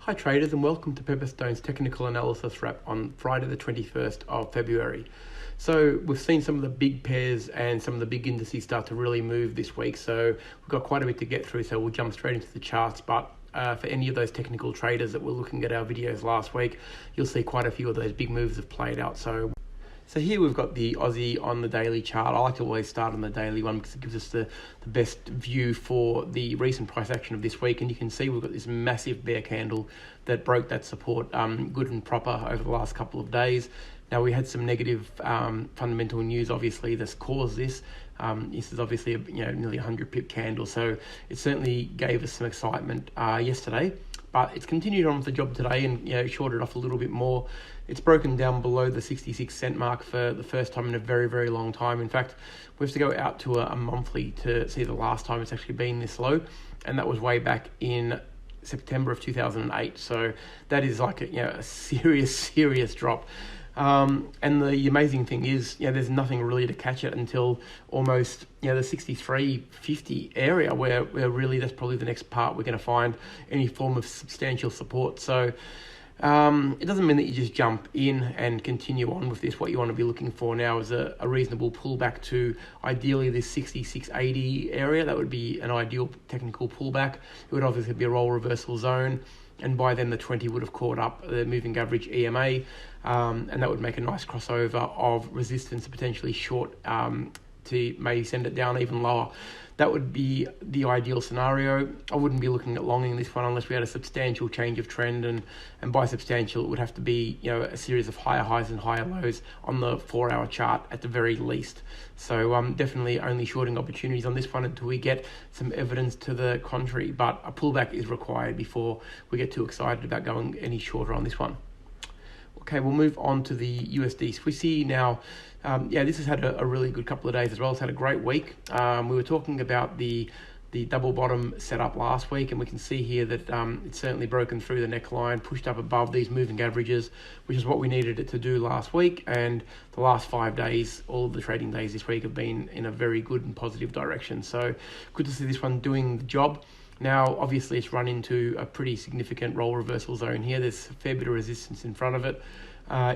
Hi traders, and welcome to Pepperstone's technical analysis wrap on Friday the 21st of February. So we've seen some of the big pairs and some of the big indices start to really move this week, so we've got quite a bit to get through, so we'll jump straight into the charts. But for any of those technical traders that were looking at our videos last week, you'll see quite a few of those big moves have played out. So here we've got the Aussie on the daily chart. I like to always start on the daily one because it gives us the best view for the recent price action of this week. And you can see we've got this massive bear candle that broke that support good and proper over the last couple of days. Now we had some negative fundamental news, obviously, that's caused this. This is obviously a nearly 100 pip candle, so it certainly gave us some excitement yesterday. But it's continued on with the job today and shorted off a little bit more. It's broken down below the 66 cent mark for the first time in a very, very long time. In fact, we have to go out to a monthly to see the last time it's actually been this low, and that was way back in September of 2008. So that is like a serious drop. And the amazing thing is, there's nothing really to catch it until almost, the 63.50 area where really that's probably the next part we're going to find any form of substantial support. So it doesn't mean that you just jump in and continue on with this. What you want to be looking for now is a reasonable pullback to ideally this 66.80 area. That would be an ideal technical pullback. It would obviously be a roll reversal zone. And by then the 20 would have caught up the moving average EMA, and that would make a nice crossover of resistance, potentially short to maybe send it down even lower. That would be the ideal scenario. I wouldn't be looking at longing this one unless we had a substantial change of trend, and by substantial it would have to be a series of higher highs and higher lows on the 4-hour chart at the very least. So definitely only shorting opportunities on this one until we get some evidence to the contrary, but a pullback is required before we get too excited about going any shorter on this one. Okay, we'll move on to the USD. So we see now, this has had a really good couple of days as well. It's had a great week. We were talking about the double bottom setup last week, and we can see here that it's certainly broken through the neckline, pushed up above these moving averages, which is what we needed it to do last week. And the last 5 days, all of the trading days this week have been in a very good and positive direction. So good to see this one doing the job. Now, obviously, it's run into a pretty significant roll reversal zone here. There's a fair bit of resistance in front of it,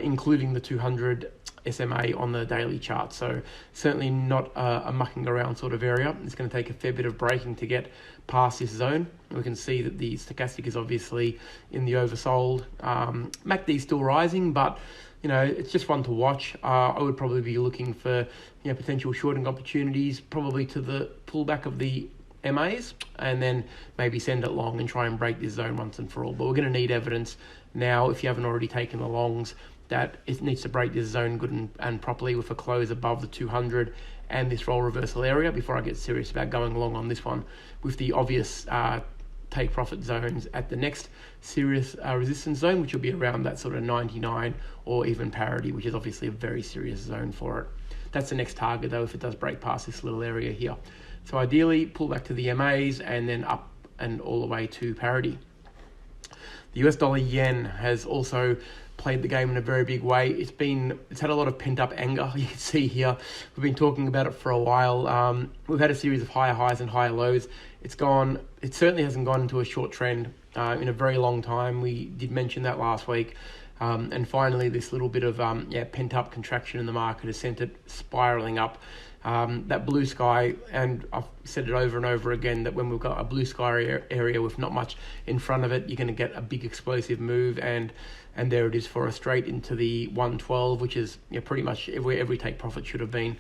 including the 200 SMA on the daily chart. So certainly not a mucking around sort of area. It's going to take a fair bit of breaking to get past this zone. We can see that the stochastic is obviously in the oversold. MACD is still rising, but it's just one to watch. I would probably be looking for potential shorting opportunities, probably to the pullback of the MAs, and then maybe send it long and try and break this zone once and for all. But we're going to need evidence now, if you haven't already taken the longs, that it needs to break this zone good and properly with a close above the 200 and this roll reversal area before I get serious about going long on this one, with the obvious take profit zones at the next serious resistance zone, which will be around that sort of 99 or even parity, which is obviously a very serious zone for it. That's the next target though, if it does break past this little area here. So ideally, pull back to the MAs and then up and all the way to parity. The US dollar yen has also played the game in a very big way. It's had a lot of pent up anger. You can see here, we've been talking about it for a while. We've had a series of higher highs and higher lows. It certainly hasn't gone into a short trend in a very long time. We did mention that last week. And finally, this little bit of pent up contraction in the market has sent it spiraling up. That blue sky, and I've said it over and over again, that when we've got a blue sky area with not much in front of it, you're going to get a big explosive move, and there it is for us straight into the 112, which is pretty much where every take profit should have been.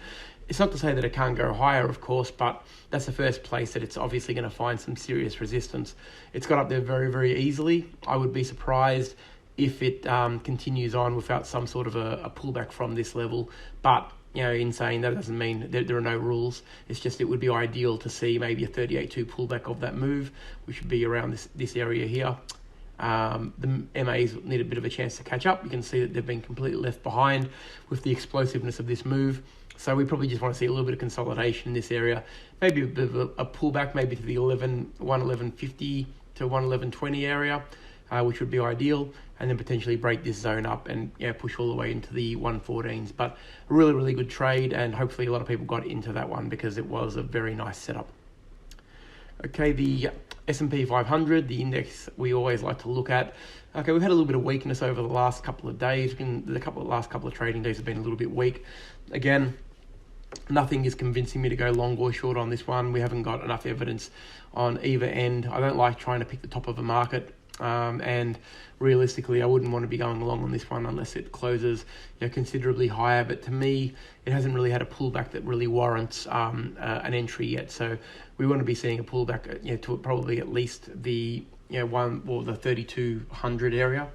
It's not to say that it can't go higher, of course, but that's the first place that it's obviously going to find some serious resistance. It's got up there very, very easily. I would be surprised if it continues on without some sort of a pullback from this level, but in saying that, it doesn't mean there are no rules. It's just it would be ideal to see maybe a 38.2 pullback of that move, which would be around this area here. The MAs need a bit of a chance to catch up. You can see that they've been completely left behind with the explosiveness of this move. So we probably just want to see a little bit of consolidation in this area, maybe a bit of a pullback, maybe to the 111.50 to 111.20 area, which would be ideal, and then potentially break this zone up and push all the way into the 114s. But a really, really good trade, and hopefully a lot of people got into that one because it was a very nice setup. Okay, the S&P 500, the index we always like to look at. Okay, we've had a little bit of weakness over the last couple of days. Last couple of trading days have been a little bit weak. Again, nothing is convincing me to go long or short on this one. We haven't got enough evidence on either end. I don't like trying to pick the top of a market. And realistically, I wouldn't want to be going along on this one unless it closes considerably higher. But to me, it hasn't really had a pullback that really warrants an entry yet. So we want to be seeing a pullback to probably at least the the 3200 area,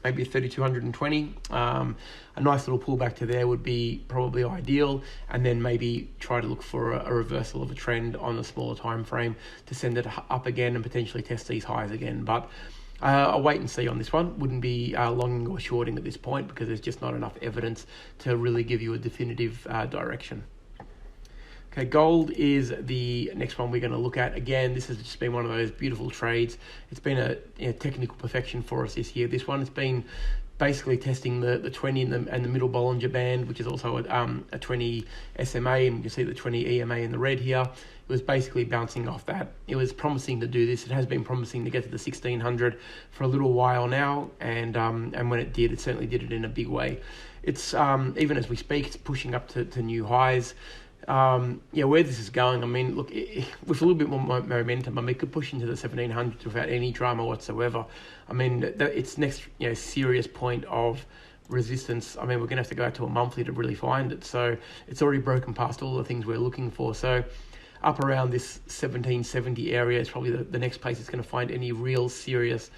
maybe 3220. A nice little pullback to there would be probably ideal, and then maybe try to look for a reversal of a trend on a smaller time frame to send it up again and potentially test these highs again. But I'll wait and see on this one. Wouldn't be longing or shorting at this point because there's just not enough evidence to really give you a definitive direction. Okay, gold is the next one we're going to look at. Again, this has just been one of those beautiful trades. It's been a technical perfection for us this year. This one has been basically testing the 20 and the middle Bollinger Band, which is also a 20 SMA, and you can see the 20 EMA in the red here. It was basically bouncing off that. It was promising to do this. It has been promising to get to the 1600 for a little while now, and when it did, it certainly did it in a big way. It's even as we speak, it's pushing up to new highs. Where this is going, I mean, look, with a little bit more momentum, I mean, it could push into the 1700s without any drama whatsoever. I mean, its next serious point of resistance, I mean, we're going to have to go out to a monthly to really find it. So it's already broken past all the things we're looking for. So up around this 1770 area is probably the next place it's going to find any real serious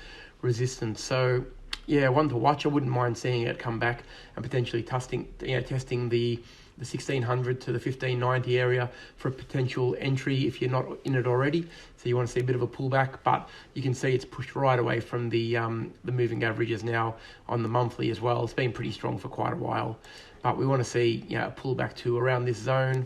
resistance. So yeah, one to watch. I wouldn't mind seeing it come back and potentially testing the 1600 to the 1590 area for a potential entry if you're not in it already. So you want to see a bit of a pullback, but you can see it's pushed right away from the moving averages now on the monthly as well. It's been pretty strong for quite a while, but we want to see a pullback to around this zone,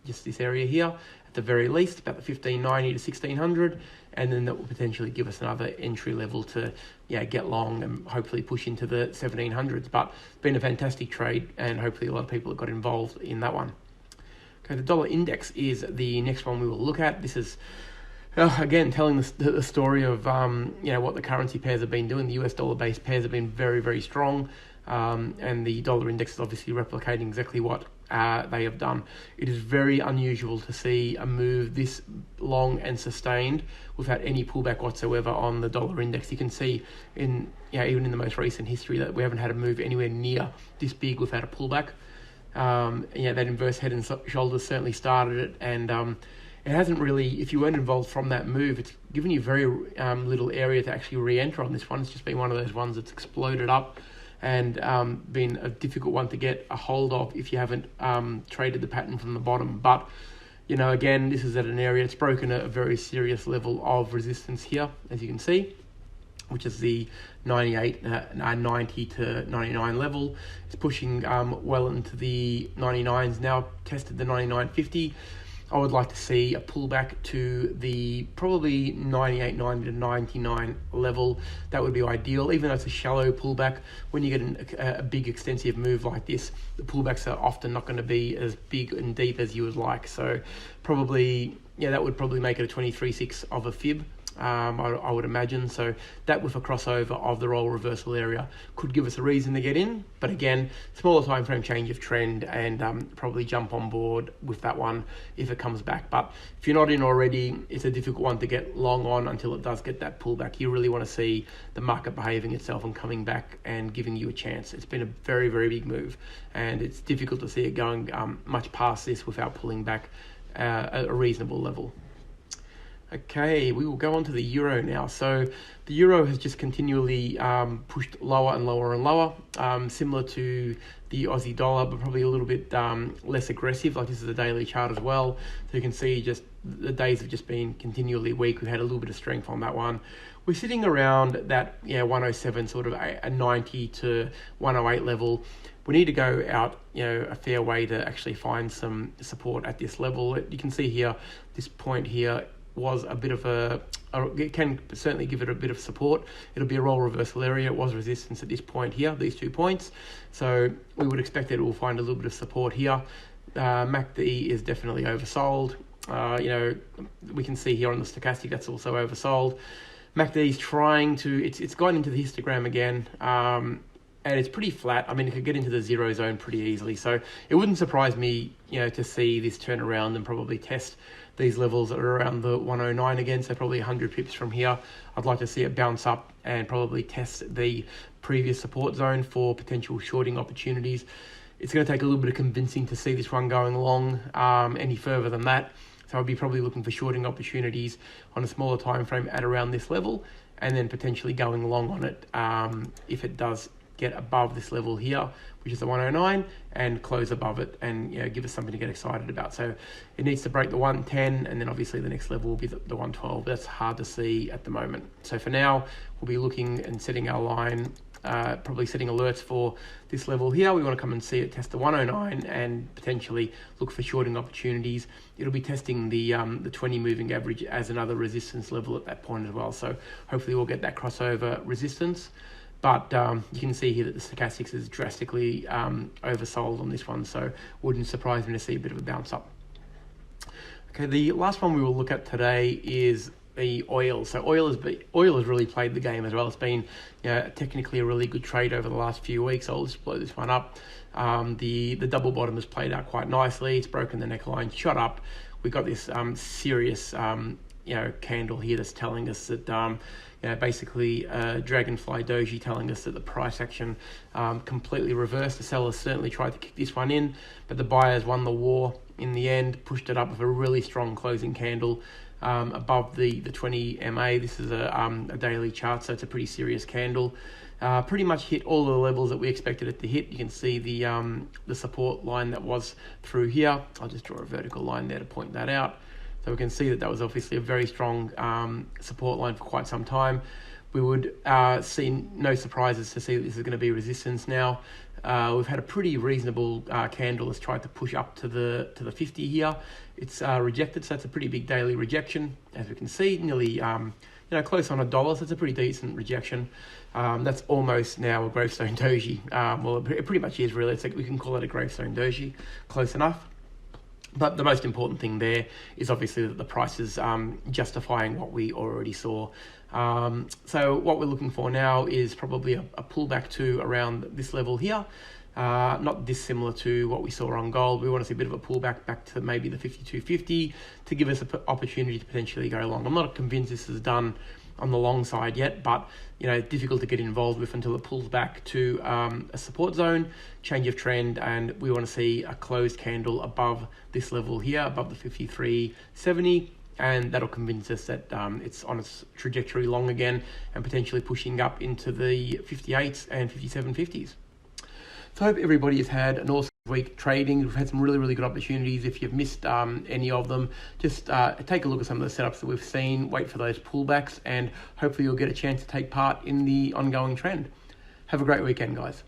just this area here at the very least, about the 1590 to 1600, and then that will potentially give us another entry level to get long and hopefully push into the 1700s. But it's been a fantastic trade, and hopefully a lot of people have got involved in that one. Okay, the dollar index is the next one we will look at. This is again telling the story of what the currency pairs have been doing. The US dollar based pairs have been very, very strong, and the dollar index is obviously replicating exactly what they have done. It is very unusual to see a move this long and sustained without any pullback whatsoever on the dollar index. You can see in even in the most recent history that we haven't had a move anywhere near this big without a pullback. That inverse head and shoulders certainly started it, and it hasn't really, if you weren't involved from that move, it's given you very little area to actually re-enter on this one. It's just been one of those ones that's exploded up and been a difficult one to get a hold of if you haven't traded the pattern from the bottom. But again, this is at an area, it's broken a very serious level of resistance here, as you can see, which is the 90 to 99 level. It's pushing well into the 99s now, tested the 99.50. I would like to see a pullback to the probably 98.90 to 99 level. That would be ideal, even though it's a shallow pullback. When you get a big extensive move like this, the pullbacks are often not going to be as big and deep as you would like. So probably, that would probably make it a 23.6 of a fib. I would imagine. So that with a crossover of the roll reversal area could give us a reason to get in. But again, smaller time frame change of trend, and probably jump on board with that one if it comes back. But if you're not in already, it's a difficult one to get long on until it does get that pullback. You really want to see the market behaving itself and coming back and giving you a chance. It's been a very, very big move, and it's difficult to see it going much past this without pulling back at a reasonable level. Okay, we will go on to the euro now. So the euro has just continually pushed lower and lower and lower, similar to the Aussie dollar, but probably a little bit less aggressive. Like, this is a daily chart as well. So you can see just the days have just been continually weak. We had a little bit of strength on that one. We're sitting around that 107, sort of a 90 to 108 level. We need to go out a fair way to actually find some support at this level. You can see here, this point here was a bit of it can certainly give it a bit of support. It'll be a roll reversal area. It was resistance at this point here, these 2 points. So we would expect that it will find a little bit of support here. MACD is definitely oversold. We can see here on the stochastic that's also oversold. MACD is trying to, it's gone into the histogram again, and it's pretty flat. I mean, it could get into the zero zone pretty easily. So it wouldn't surprise me, to see this turn around and probably test these levels at around the 109 again. So probably 100 pips from here. I'd like to see it bounce up and probably test the previous support zone for potential shorting opportunities. It's going to take a little bit of convincing to see this one going long any further than that. So I'll be probably looking for shorting opportunities on a smaller time frame at around this level, and then potentially going long on it if it does get above this level here, which is the 109, and close above it, and give us something to get excited about. So it needs to break the 110, and then obviously the next level will be the 112. That's hard to see at the moment. So for now, we'll be looking and setting our line, probably setting alerts for this level here. We want to come and see it test the 109 and potentially look for shorting opportunities. It'll be testing the 20 moving average as another resistance level at that point as well. So hopefully we'll get that crossover resistance. But you can see here that the stochastics is drastically oversold on this one, so wouldn't surprise me to see a bit of a bounce up. Okay, the last one we will look at today is the oil. So oil has really played the game as well. It's been technically a really good trade over the last few weeks. I'll just blow this one up. The double bottom has played out quite nicely. It's broken the neckline, shot up. We've got this serious candle here that's telling us that basically Dragonfly Doji telling us that the price action completely reversed. The sellers certainly tried to kick this one in, but the buyers won the war in the end, pushed it up with a really strong closing candle above the 20 MA. This is a daily chart, so it's a pretty serious candle. Pretty much hit all the levels that we expected it to hit. You can see the support line that was through here. I'll just draw a vertical line there to point that out. So we can see that was obviously a very strong support line for quite some time. We would see no surprises to see that this is going to be resistance now. We've had a pretty reasonable candle that's tried to push up to the 50 here. It's rejected, so it's a pretty big daily rejection, as we can see, nearly close on $1. So it's a pretty decent rejection. That's almost now a gravestone doji. Well, it pretty much is really. It's like we can call it a gravestone doji, close enough. But the most important thing there is obviously that the price is justifying what we already saw. So what we're looking for now is probably a pullback to around this level here. Not dissimilar to what we saw on gold. We want to see a bit of a pullback back to maybe the 52.50 to give us an opportunity to potentially go long. I'm not convinced this is done on the long side yet, but difficult to get involved with until it pulls back to a support zone, change of trend, and we want to see a closed candle above this level here, above the 53.70, and that'll convince us that it's on its trajectory long again and potentially pushing up into the 58s and 57.50s. So I hope everybody has had an awesome week trading. We've had some really, really good opportunities. If you've missed any of them, just take a look at some of the setups that we've seen, wait for those pullbacks, and hopefully you'll get a chance to take part in the ongoing trend. Have a great weekend, guys.